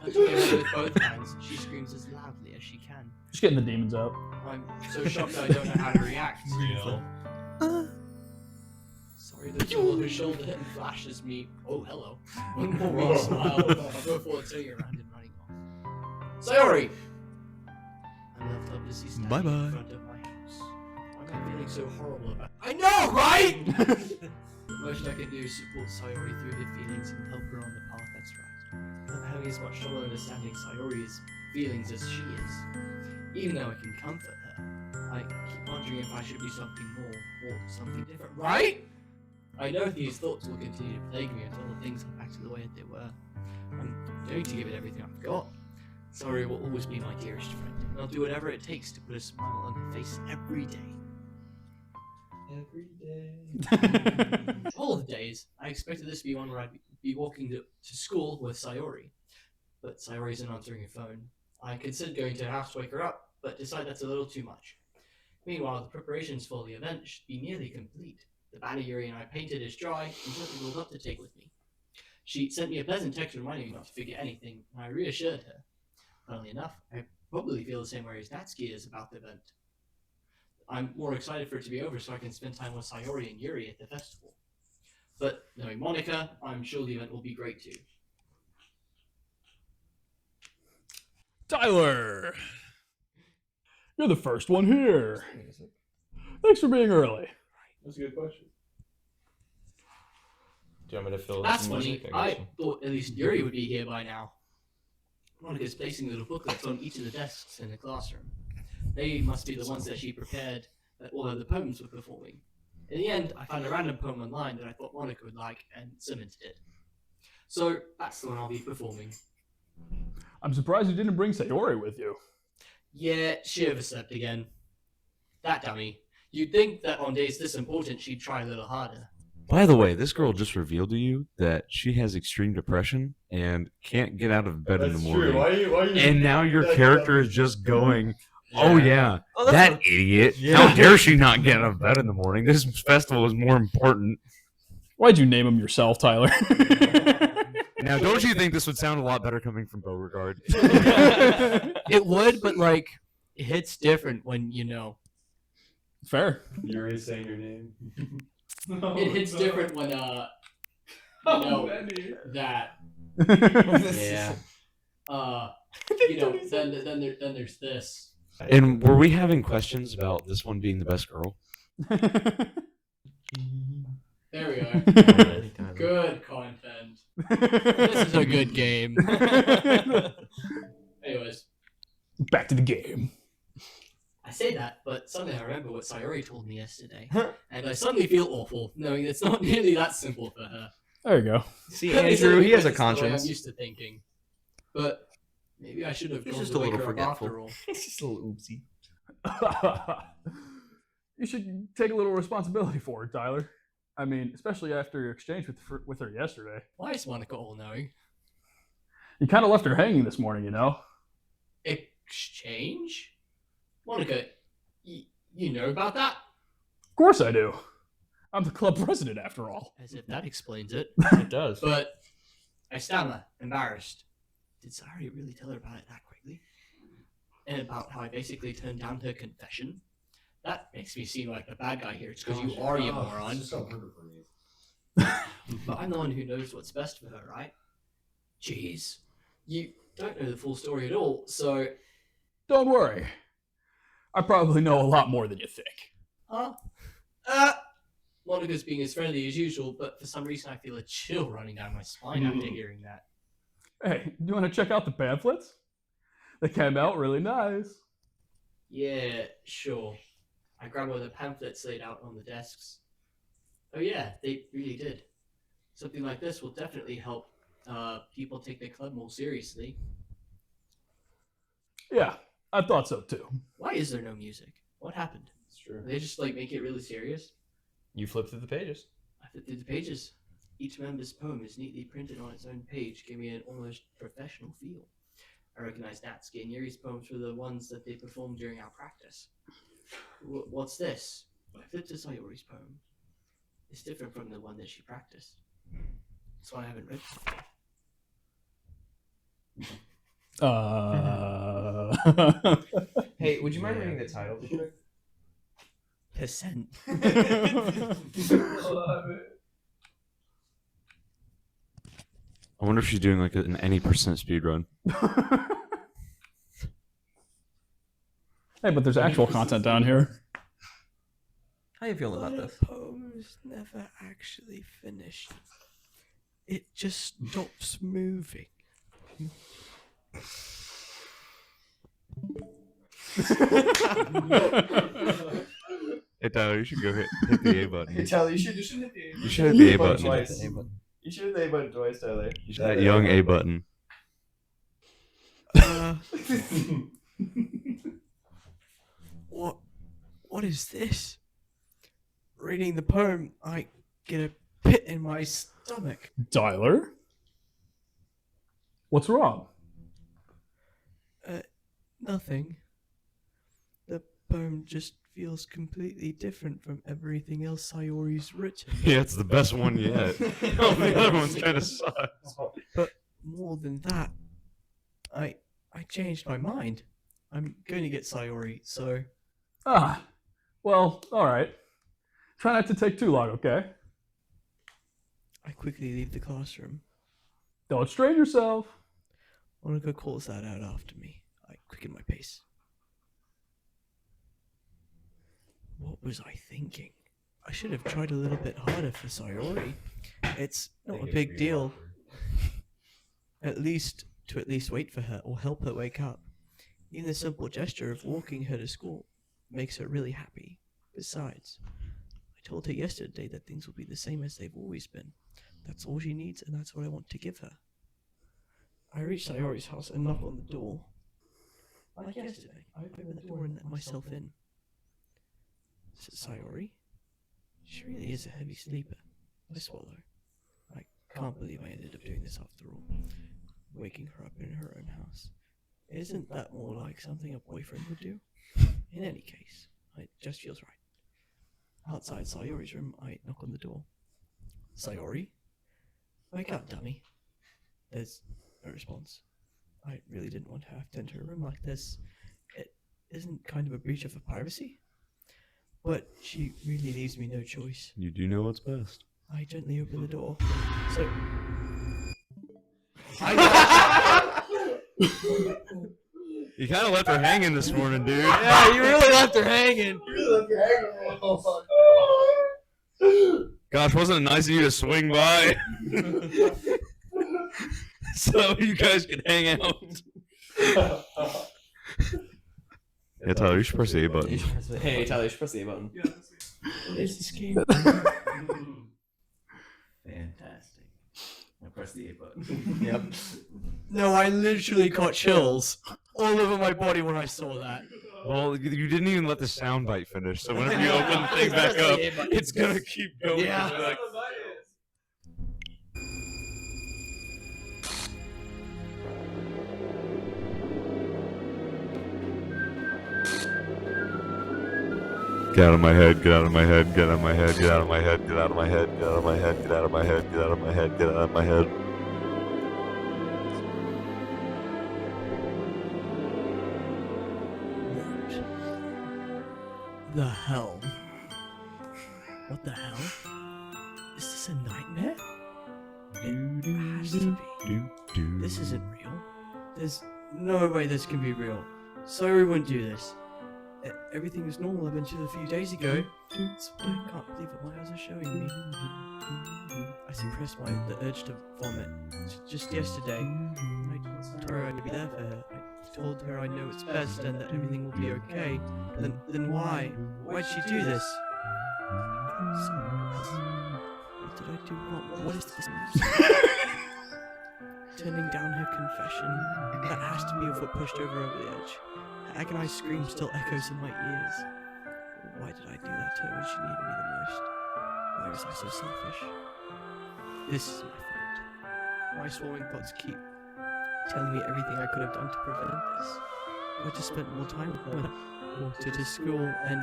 Clutching her head with both hands, she screams as loudly as she can. Just getting the demons out. I'm so shocked I don't know how to react. Sorry, the tool on her shoulder and flashes me. Oh, hello. One more wrong smile before turning around and running off. Sayori! I left helplessly standing Bye-bye. in front of my house. Why am I feeling so horrible about I know, right? The most I can do is support Sayori through her feelings and help her on the path that's right. Not having as much trouble understanding Sayori's feelings as she is. Even though I can comfort her, I keep wondering if I should do something more or something different, right? I know these thoughts will continue to plague me until the things come back to the way that they were. I'm going to give it everything I've got. Sayori will always be my dearest friend, and I'll do whatever it takes to put a smile on her face every day. Every day. All of the days, I expected this to be one where I'd be walking to school with Sayori. But Sayori isn't answering her phone. I considered going to her house to wake her up, but decided that's a little too much. Meanwhile, the preparations for the event should be nearly complete. The banner Yuri and I painted is dry and something rolled up to take with me. She sent me a pleasant text reminding me not to forget anything, and I reassured her. Funnily enough, I probably feel the same way as Natsuki is about the event. I'm more excited for it to be over so I can spend time with Sayori and Yuri at the festival. But knowing Monica, I'm sure the event will be great too. Tyler! You're the first one here. Thanks for being early. That's a good question. Do you want me to fill in That's some funny. music? I thought at least Yuri would be here by now. Monica's placing little booklets on each of the desks in the classroom. They must be the ones that she prepared that all of the poems were performing. In the end, I found a random poem online that I thought Monica would like and cemented it. So that's the one I'll be performing. I'm surprised you didn't bring Sayori with you. Yeah, she overslept again. That dummy. You'd think that on days this important she'd try a little harder. By the way, this girl just revealed to you that she has extreme depression and can't get out of bed in the That's morning. true. Why are you And now your that- character is just going, oh yeah, Oh, that's that idiot. Yeah. How dare she not get out of bed in the morning? This festival is more important. Why'd you name him yourself, Tyler? Now, don't you think this would sound a lot better coming from Beauregard? It would, but like, it hits different when you know. Fair. You're already saying your name. It hits different when you know that Yeah. you know then there's this. And were we having questions about this one being the best girl? There we are. Good content. This is a good game. Anyways, Back to the game. I say that, but suddenly I remember what Sayori told me yesterday, and I suddenly feel awful knowing it's not nearly that simple for her. There you go. See, Andrew, he has a It's the way conscience. I'm used to thinking, but maybe I should have He's gone just to a wake little her up forgetful. after all. It's just a little oopsie. You should take a little responsibility for it, Tyler. I mean, especially after your exchange with her yesterday. Why is Monica all-knowing? You kind of left her hanging this morning, you know? Exchange? Monica, you know about that? Of course I do. I'm the club president, after all. As if that explains it. It does. But I stammer, embarrassed. Did Sayori really tell her about it that quickly? And about how I basically turned down her confession? That makes me seem like the bad guy here. It's because you are, you moron. But I'm the one who knows what's best for her, right? Jeez. You don't know the full story at all, so... Don't worry. I probably know a lot more than you think. Huh? Monica's being as friendly as usual, but for some reason I feel a chill running down my spine after hearing that. Hey, do you want to check out the pamphlets? They came out really nice. Yeah, sure. I grabbed one of the pamphlets laid out on the desks. Oh yeah, they really did. Something like this will definitely help people take their club more seriously. Yeah, I thought so too. Why is there no music? What happened? It's true. They just like make it really serious? You flip through the pages. I flipped through the pages. Each member's poem is neatly printed on its own page, giving it an almost professional feel. I recognize Natsuki and Yuri's poems were the ones that they performed during our practice. What's this? I flipped to Sayori's poem. It's different from the one that she practiced. That's why I haven't read it. Hey, would you mind reading the title? Percent. I wonder if she's doing like an any percent speed run. Hey, but there's actual content down here. How you feeling about this? poem's never actually finished. It just stops moving. Hey Tyler, you should go hit the A button. Tyler, you should hit the You should hit the A button. twice. You should hit the A button twice, Tyler. You should hit that young A button. What is this? Reading the poem, I get a pit in my stomach. Tyler? What's wrong? Nothing. The poem just feels completely different from everything else Sayori's written. Yeah, it's the best one yet. All the other ones kind of suck. But more than that, I changed my mind. I'm going to get Sayori, so... Ah, well, alright. Try not to take too long, okay? I quickly leave the classroom. Don't strain yourself. Monica calls that out after me. I quicken my pace. What was I thinking? I should have tried a little bit harder for Sayori. It's not a big deal. At least wait for her or help her wake up. Even the simple gesture of walking her to school makes her really happy. Besides, I told her yesterday that things will be the same as they've always been. That's all she needs, and that's what I want to give her. I reach Sayori's house and knock on the door. Like yesterday, I open the door and let myself in. Is it Sayori? She really is a heavy sleeper. I swallow. I can't believe I ended up doing this after all. Waking her up in her own house. Isn't that more like something a boyfriend would do? In any case, it just feels right. Outside Sayori's room, I knock on the door. Sayori? Wake up, dummy. There's no response. I really didn't want to have to enter a room like this. It isn't kind of a breach of her privacy. But she really leaves me no choice. You do know what's best. I gently open the door. So... You kind of left her hanging this morning, dude. Yeah, you really left her hanging. Gosh, wasn't it nice of you to swing by? So you guys could hang out. Yeah, Tyler, you should press the A button. Hey, Tyler, you should press the A button. What is this game? Fantastic. Now press the A button. Yep. No, I literally caught chills all over my body when I saw that. Well, you didn't even let the soundbite finish, so whenever you open the thing back up, it's gonna keep going. Yeah. Like, get out of my head, get out of my head, get out of my head, get out of my head, get out of my head, get out of my head, get out of my head, get out of my head, get out of my head. The hell? What the hell? Is this a nightmare? It has to be. This isn't real. There's no way this can be real. Sorry, wouldn't do this. Everything was normal up until a few days ago. That's why I can't believe what my eyes are showing me. I suppressed the urge to vomit. Just yesterday, I told her I'd be there for her. I told her I know it's best and that everything will be okay. Then why? Why'd she do this? What did I do wrong? What is this? Turning down her confession. That has to be what pushed her over the edge. Her agonized scream still echoes in my ears. Why did I do that to her when she needed me the most? Why was I so selfish? This is my fault. My swallowing thoughts keep telling me everything I could have done to prevent this. I just spent more time with her, walked her to school, and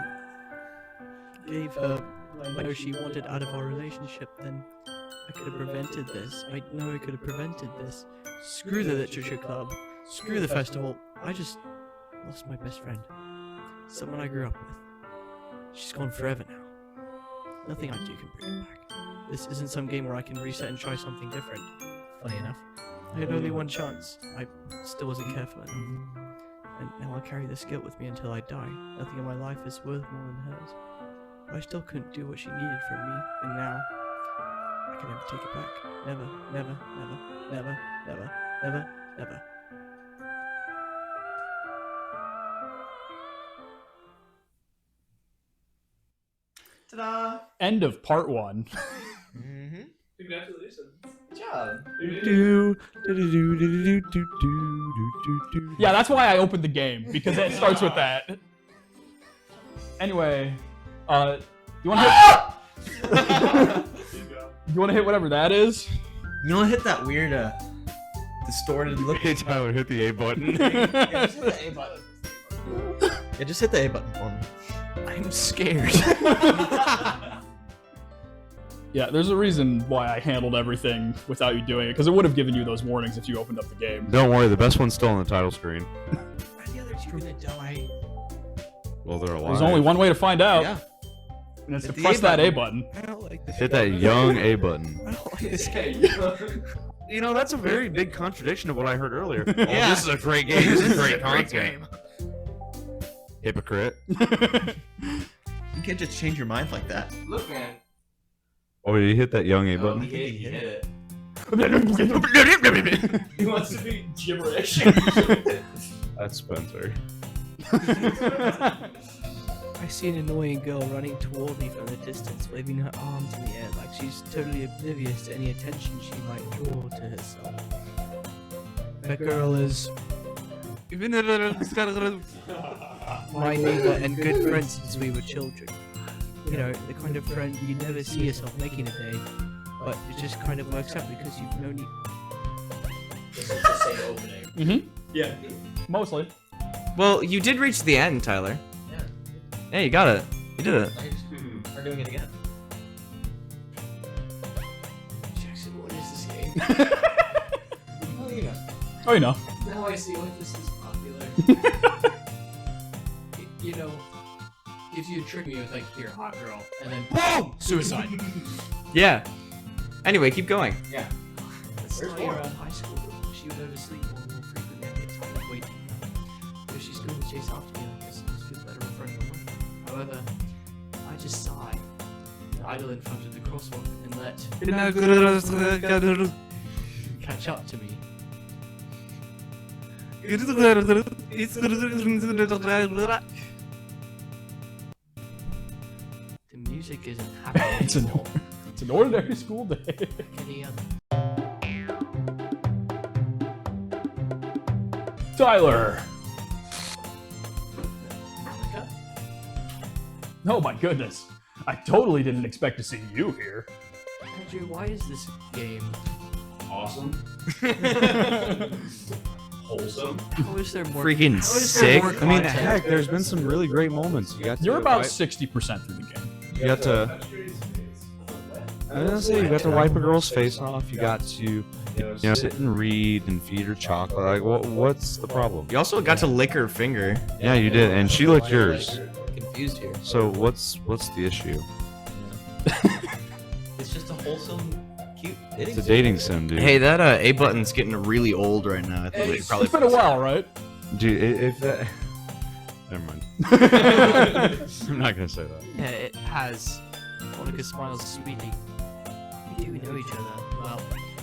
gave her what I know she wanted out of our relationship. Then I could have prevented this. I know I could have prevented this. Screw the literature club. Screw the festival. I just lost my best friend. Someone I grew up with. She's gone forever now. Nothing I do can bring her back. This isn't some game where I can reset and try something different. Funny enough, I had only one chance. I still wasn't careful enough. And now I'll carry this guilt with me until I die. Nothing in my life is worth more than hers. But I still couldn't do what she needed from me, and now I can never take it back. Never, never, never, never, never, never, never. Ta-da! End of part 1. Mm-hmm. Congratulations. Good job. Yeah, that's why I opened the game, because it starts with that. Anyway, you want to hit? You want to hit whatever that is? You want to hit that weird, distorted look? Hey Tyler, hit the A button. Yeah, just hit the A button. Yeah, just hit the A button for me. I'm scared. Yeah, there's a reason why I handled everything without you doing it, because it would have given you those warnings if you opened up the game. Don't worry, the best one's still on the title screen. Are the other two gonna die? Well, they're alive. There's only one way to find out. Yeah. And it's to Hit the press A that A button. button. I don't like this. Hit that young A button. I don't like this game. You know, that's a very big contradiction of what I heard earlier. Yeah. This is a great game. This is a great content. Hypocrite. You can't just change your mind like that. Look, man. Oh, did you hit that young A Oh, button? he hit it. He wants to be gibberish. That's Spencer. I see an annoying girl running toward me from a distance, waving her arms in the air like she's totally oblivious to any attention she might draw to herself. That girl is my neighbor and good friend since we were children. You know, the kind of friend you never see yourself making a day, but it just kind of works out because you've known This is the same opening. Mm-hmm. Yeah. Mostly. Well, you did reach the end, Tyler. Yeah. Hey, you got it. You did it. We're doing it again. Jackson, what is this game? Oh, you know. Oh, you know. Now I see why this is popular. You know, if you trick me with like, you're a hot girl, and then boom, suicide. Yeah. Anyway, keep going. Yeah. Where's Laura? Around high school, she would oversleep more and more frequently and get tired of waiting. If she's going to chase after me, I guess I just feel better in front of her. However, I just sigh, idle in front of the crosswalk, and let catch up to me. The music isn't happening It's an, anymore. it's an ordinary school day. Like any other. Tyler. Monica? Oh my goodness. I totally didn't expect to see you here. Andrew, why is this game? Awesome. Wholesome. How is there more? Freaking how is sick. there more I mean, content? heck, there's been some really great moments. You got to You're about wipe- 60% through the game. You got to. I was gonna say you got to wipe a girl's face off. You got to, sit and read and feed her chocolate. Like, what's the problem? You also got to lick her finger. Yeah, you did, and she licked yours. Confused here. So what's the issue? It's just a wholesome, cute It's a dating sim, dude. Hey, that A button's getting really old right now. I think we should probably. It's been a while, right? Dude, if that. Never mind. I'm not gonna say that. Yeah, it has. Monica smiles sweetly. We do know each other. Well,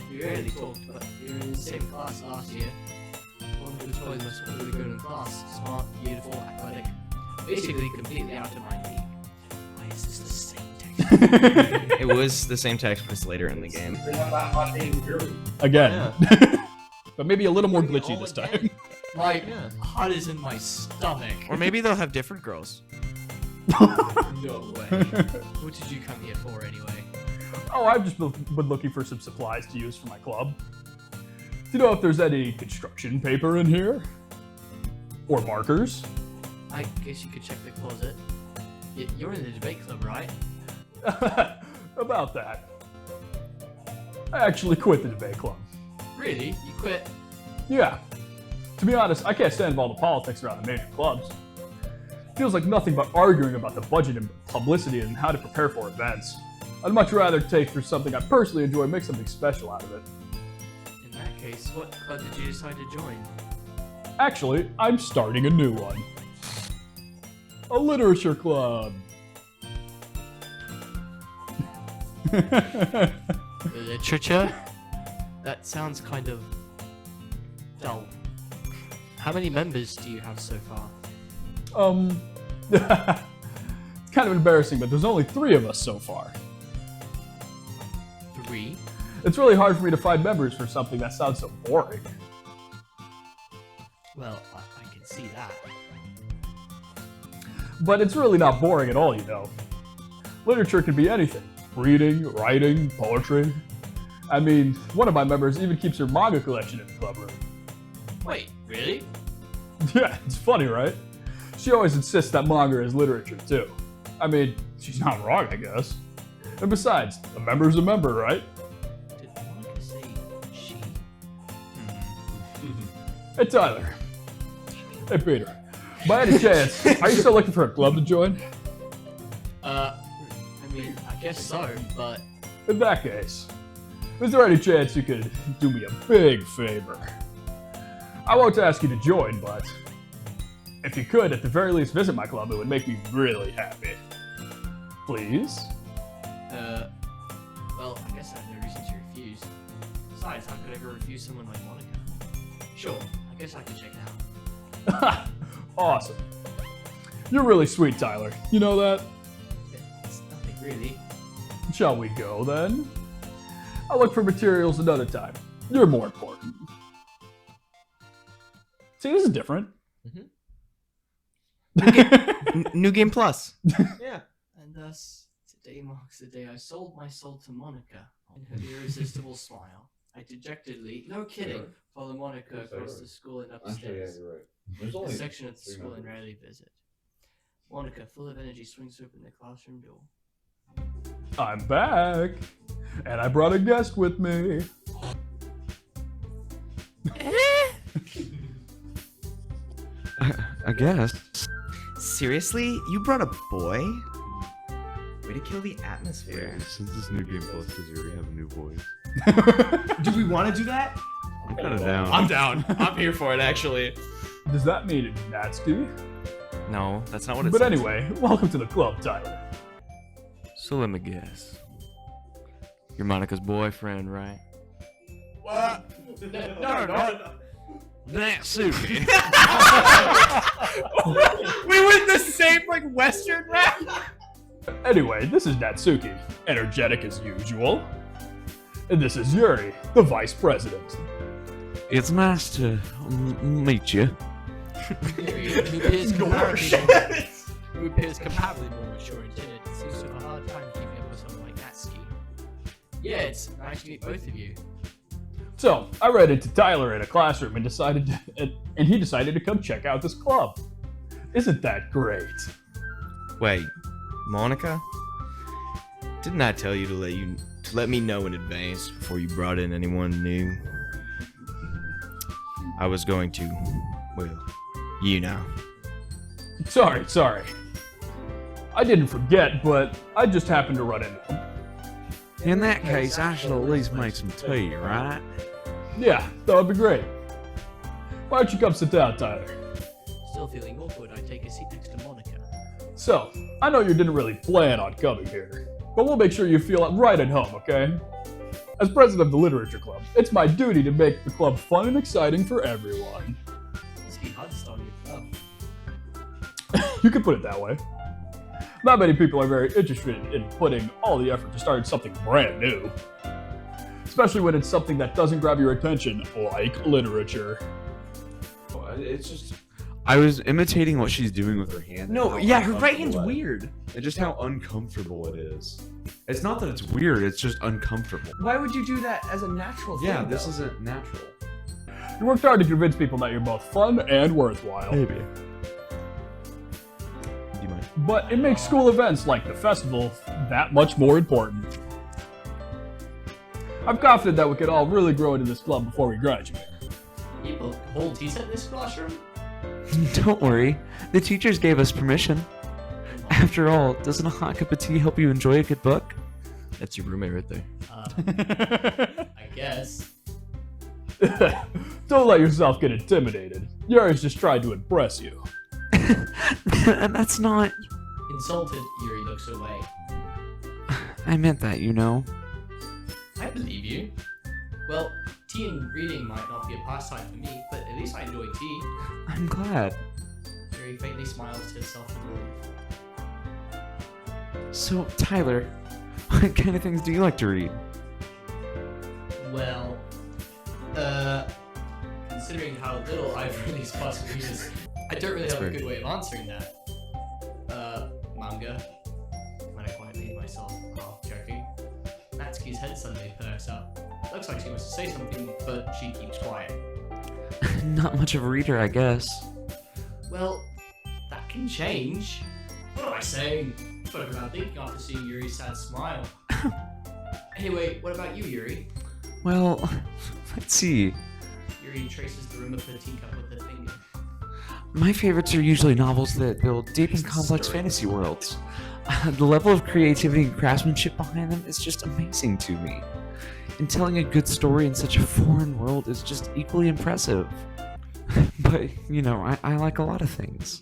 we rarely talked, but we were in the same class last year. Monica was probably the most popular girl in class. Smart, beautiful, athletic. Basically, completely out of my league. Why is this the same text? It was the same text, but it's later in the game. Again. But maybe a little more glitchy this time. Like, hot is in my stomach. Or maybe they'll have different girls. No way. What did you come here for anyway? Oh, I've just been looking for some supplies to use for my club. Do you know if there's any construction paper in here? Or markers? I guess you could check the closet. You're in the debate club, right? About that. I actually quit the debate club. Really? You quit? Yeah. To be honest, I can't stand all the politics around the major clubs. Feels like nothing but arguing about the budget and publicity and how to prepare for events. I'd much rather take for something I personally enjoy and make something special out of it. In that case, what club did you decide to join? Actually, I'm starting a new one. A literature club. Literature? That sounds kind of dull. How many members do you have so far? It's kind of embarrassing, but there's only 3 of us so far. 3? It's really hard for me to find members for something that sounds so boring. Well, I can see that. But it's really not boring at all, you know. Literature can be anything. Reading, writing, poetry. I mean, one of my members even keeps her manga collection in the club room. Wait, really? Yeah, it's funny, right? She always insists that manga is literature, too. I mean, she's not wrong, I guess. And besides, a member's a member, right? Did Monica say she? Hey, Tyler. Hey, Peter. By any chance, are you still looking for a club to join? I mean, I guess so, but In that case, is there any chance you could do me a big favor? I won't ask you to join, but if you could, at the very least, visit my club, it would make me really happy. Please? well, I guess I have no reason to refuse. Besides, how could I ever refuse someone like Monica? Sure, I guess I could check it out. Awesome. You're really sweet, Tyler. You know that? It's nothing really. Shall we go, then? I'll look for materials another time. You're more important. See, this is different. New game plus. Yeah, and thus, it's a Today marks the day I sold my soul to Monica. In her irresistible smile, I dejectedly, no kidding, follow Monica across the school and upstairs. You're right. There's The only section of the three school I members. rarely visit. Monica, full of energy, swings open the classroom door. I'm back, and I brought a guest with me. I guess. Seriously? You brought a boy? Way to kill the atmosphere. Since this new game plus, does you already have a new voice? Do we want to do that? I'm kind of down. I'm down. I'm here for it, actually. Does that mean Natsuki? No, that's not what it But says. anyway, welcome to the club, Tyler. So let me guess. You're Monica's boyfriend, right? What? No. That's Suki. We went the same, like, Western rap? Anyway, this is Natsuki, energetic as usual. And this is Yuri, the vice president. It's nice to meet you. Who appears comparably more mature and timid, seems to have a hard time keeping up with someone like Natsuki. Yeah, it's nice to meet both of you. So, I ran into Tyler in a classroom and he decided to come check out this club. Isn't that great? Wait, Monica? Didn't I tell you to let me know in advance before you brought in anyone new? I was going to, well, you know. Sorry. I didn't forget, but I just happened to run into him. In that case, I should at least make some tea, right? Yeah, that would be great. Why don't you come sit down, Tyler? Still feeling awkward, I take a seat next to Monica. So, I know you didn't really plan on coming here, but we'll make sure you feel right at home, okay? As president of the Literature Club, it's my duty to make the club fun and exciting for everyone. Must be hard to start a new club. You could put it that way. Not many people are very interested in putting all the effort to start something brand new. Especially when it's something that doesn't grab your attention, like literature. It's just... I was imitating what she's doing with her hand. No, and how yeah, her right hand's uncomfortable weird. And just how uncomfortable it is. It's not that it's weird, it's just uncomfortable. Why would you do that as a natural thing? Yeah, this though? isn't natural. You worked hard to convince people that you're both fun and worthwhile. Maybe. Do you mind? But it makes school events like the festival that much more important. I'm confident that we could all really grow into this club before we graduate. People hold tea set in this classroom? Don't worry, the teachers gave us permission. After all, doesn't a hot cup of tea help you enjoy a good book? That's your roommate right there. I guess. Don't let yourself get intimidated. Yuri's just trying to impress you. That's not... Insulted, Yuri looks away. I meant that, you know. I believe you. Well, tea and reading might not be a pastime for me, but at least I enjoy tea. I'm glad. Yuri faintly smiles to herself in relief. So, Tyler, what kind of things do you like to read? Well, considering how little I've really past readers, I don't really have a good way of answering that. Manga. When I quietly myself, half joking. Natsuki's head suddenly perks up. Looks like she wants to say something, but she keeps quiet. Not much of a reader, I guess. Well, that can change. What am I saying? Spoke about thinking after seeing Yuri's sad smile. Anyway, what about you, Yuri? Well, let's see. Yuri traces the rim of her teacup with her finger. My favorites are usually novels that build deep and complex fantasy worlds. The level of creativity and craftsmanship behind them is just amazing to me. And telling a good story in such a foreign world is just equally impressive. But, you know, I like a lot of things.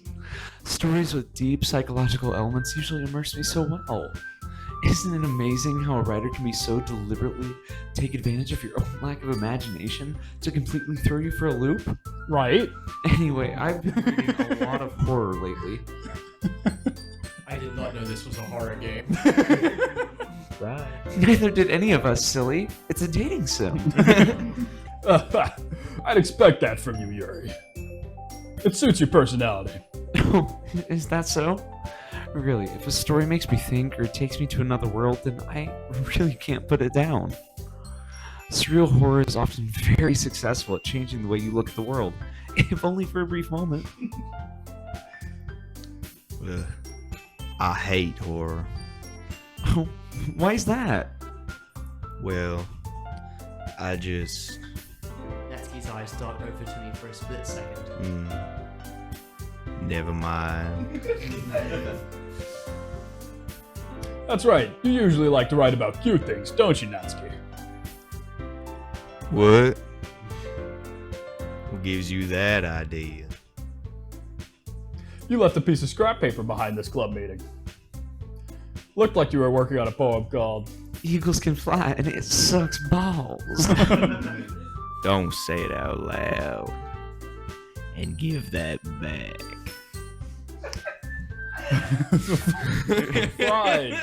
Stories with deep psychological elements usually immerse me so well. Isn't it amazing how a writer can be so deliberately take advantage of your own lack of imagination to completely throw you for a loop? Right? Anyway, I've been reading a lot of horror lately. I did not know this was a horror game. Right. Neither did any of us, silly. It's a dating sim. I'd expect that from you, Yuri. It suits your personality. Oh, is that so? Really, if a story makes me think or takes me to another world, then I really can't put it down. Surreal horror is often very successful at changing the way you look at the world, if only for a brief moment. I hate horror. Oh, why is that? Well, I just... Natsuki's eyes dart over to me for a split second. Never mind. That's right. You usually like to write about cute things, don't you, Natsuki? What? Who gives you that idea? You left a piece of scrap paper behind this club meeting. Looked like you were working on a poem called Eagles Can Fly and it sucks balls. Don't say it out loud. And give that back. Fine.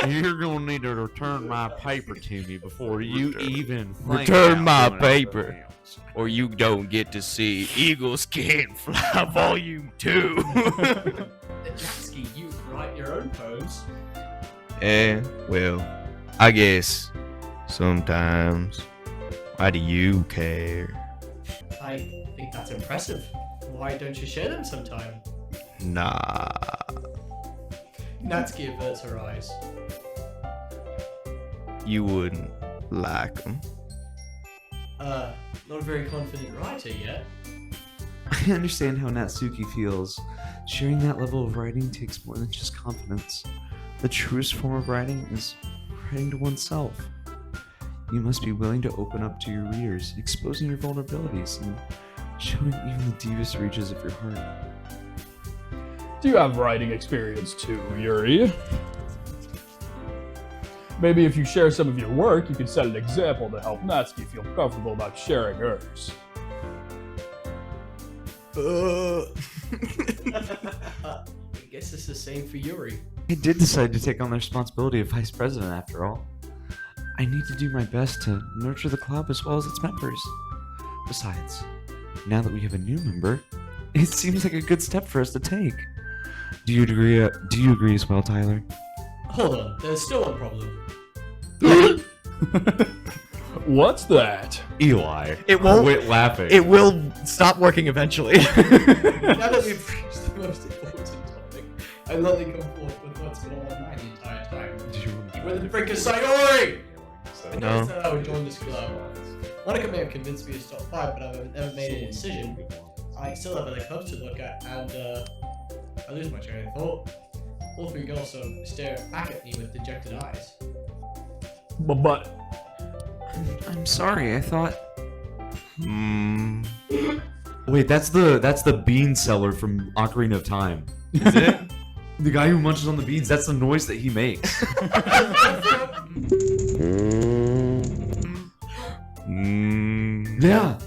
You're gonna need to return my paper to me before you even think Return about my doing paper. anything else. Or you don't get to see Eagles Can't Fly Volume 2. Natsuki, you write your own poems. Well, I guess sometimes. Why do you care? I think that's impressive. Why don't you share them sometime? Nah. Natsuki averts her eyes. You wouldn't like them. Not a very confident writer yet. I understand how Natsuki feels. Sharing that level of writing takes more than just confidence. The truest form of writing is writing to oneself. You must be willing to open up to your readers, exposing your vulnerabilities and showing even the deepest reaches of your heart. Do you have writing experience too, Yuri? Maybe if you share some of your work, you can set an example to help Natsuki feel comfortable about sharing hers. I guess it's the same for Yuri. I did decide to take on the responsibility of vice president after all. I need to do my best to nurture the club as well as its members. Besides, now that we have a new member, it seems like a good step for us to take. Do you agree as well, Tyler? Hold on, there's still one problem. What's that? Eli. It won't. Quit laughing. It will stop working eventually. Now that we've reached the most important topic, I'd let them come forth with what's been on my mind the entire time. Where the frick is Sayori? I No. said I would join this club. Monica may have convinced me to stop by, but I've never made a decision. I still have other clubs to look at, and I lose my train of thought. All three girls sort of stare back at me with dejected eyes. But I'm sorry, I thought... Hmm. Wait, that's the bean seller from Ocarina of Time. Is it? The guy who munches on the beans, that's the noise that he makes. Yeah.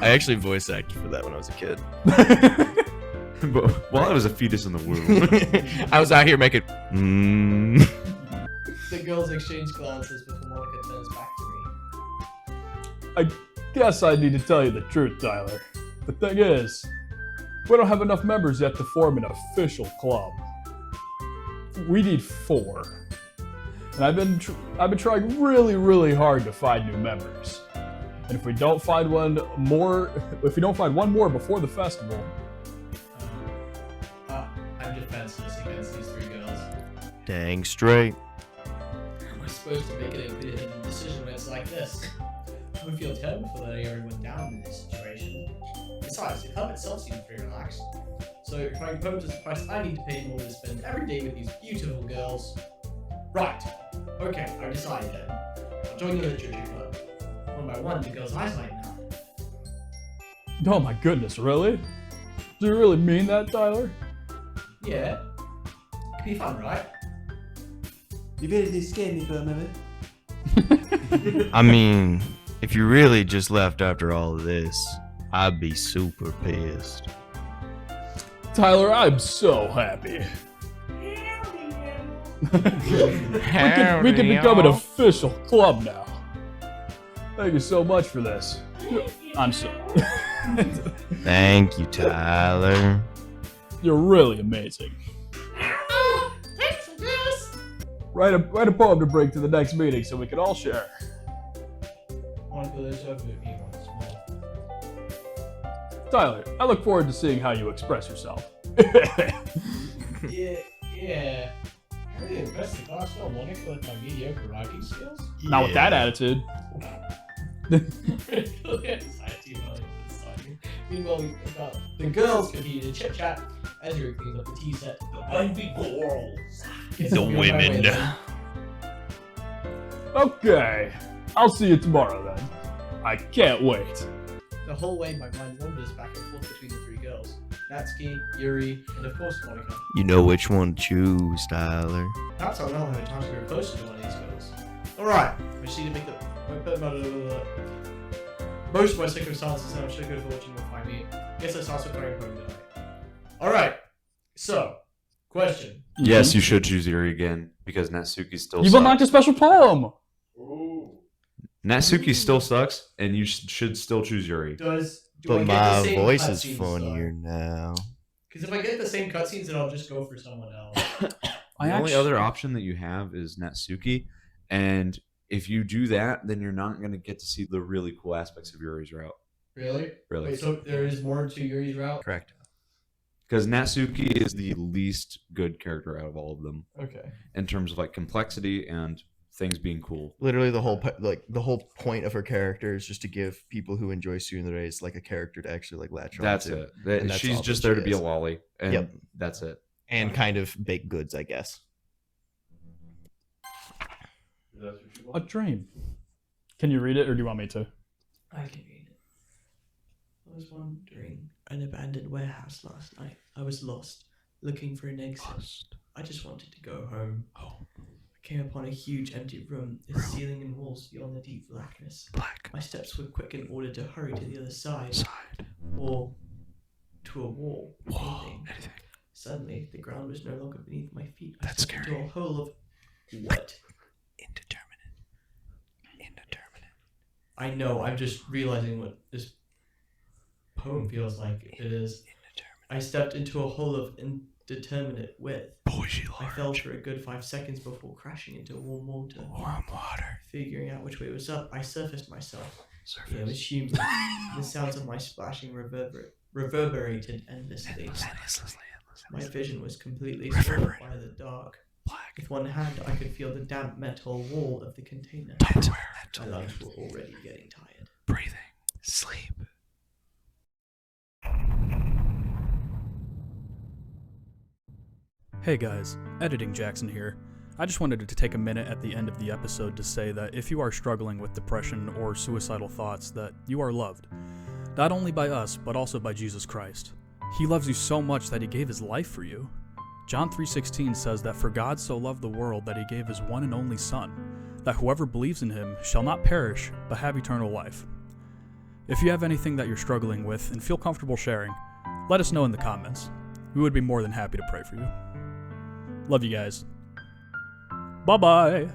I actually voice acted for that when I was a kid. But while I was a fetus in the womb. I was out here making. The girls exchange glances before Monica turns back to me. I guess I need to tell you the truth, Tyler. The thing is, we don't have enough members yet to form an official club. We need 4. And I've been trying really, really hard to find new members. And if we don't find one more before the festival, I'm defenseless against these 3 girls. Dang straight. How am I supposed to make it a good decision when it's like this? I would feel terrible for letting everyone down in this situation. Besides, the club itself seems very relaxed. So trying poems is the price I need to pay in order to spend every day with these beautiful girls. Right. Okay, I've decided then. I'll join the literature club. One by one, the girls' eyes lighten up. oh my goodness, really? Do you really mean that, Tyler? Yeah. Could be fun, right? You really did scare me for a minute. I mean, if you really just left after all of this, I'd be super pissed. Tyler, I'm so happy. we can become an official club now. Thank you so much for this. I'm so Thank you, Tyler. You're really amazing. Thanks, I guess. Write a poem to bring to the next meeting so we can all share. Tyler, I look forward to seeing how you express yourself. Yeah. I'm really impressed the class still Monica with my mediocre writing skills. Not with that attitude. Meanwhile, we've got the girls continue to chit chat as Yuri cleans up the tea set. The girls. The women. Okay, I'll see you tomorrow then. I can't wait. The whole way my mind wanders back and forth between the three girls. Natsuki, Yuri, and of course Monica. You know which one to choose, Tyler. Perhaps I'll now have a chance to go closer to one of these girls. Alright, I just need to make the... Most of my circumstances and I'm sure good fortune will find me. Guess I start with throwing home tonight. Alright, so, question. Yes, you should choose Yuri again because Natsuki still You've sucks. unlocked a special poem! Natsuki still sucks, and you should still choose Yuri. Do I But get my the same voice is cutscenes, funnier now. Because if I get the same cutscenes, then I'll just go for someone else. The only other option that you have is Natsuki, and if you do that, then you're not going to get to see the really cool aspects of Yuri's route. Really? Really. Wait, so there is more to Yuri's route? Correct. Because Natsuki is the least good character out of all of them Okay. in terms of like complexity and things being cool. Literally, the whole point of her character is just to give people who enjoy Tsundere like a character to actually like latch on That's to. it. And that's She's all just that there she to be a is. lolly, and Yep. that's it. And kind of baked goods, I guess. A dream. Can you read it or do you want me to? I can read it. I was wandering an abandoned warehouse last night. I was lost, looking for an exit. I just wanted to go home. I came upon a huge empty room, its ceiling and walls beyond the deep blackness. My steps were quick in order to hurry to the other side. Or to a wall. Anything. Suddenly, the ground was no longer beneath my feet. I stepped into a hole of... What? Indeterminate. I know, I'm just realizing what this poem feels like. It is. I stepped into a hole of indeterminate width. I fell for a good 5 seconds before crashing into warm water. Figuring out which way was up, I surfaced myself. It was humid. The sounds of my splashing reverberated endlessly. My vision was completely swallowed by the dark. With one hand, I could feel the damp metal wall of the container. My lungs were already getting tired. Breathing. Sleep. Hey guys, Editing Jackson here. I just wanted to take a minute at the end of the episode to say that if you are struggling with depression or suicidal thoughts, that you are loved. Not only by us, but also by Jesus Christ. He loves you so much that he gave his life for you. John 3:16 says that for God so loved the world that he gave his one and only Son, that whoever believes in him shall not perish, but have eternal life. If you have anything that you're struggling with and feel comfortable sharing, let us know in the comments. We would be more than happy to pray for you. Love you guys. Bye-bye.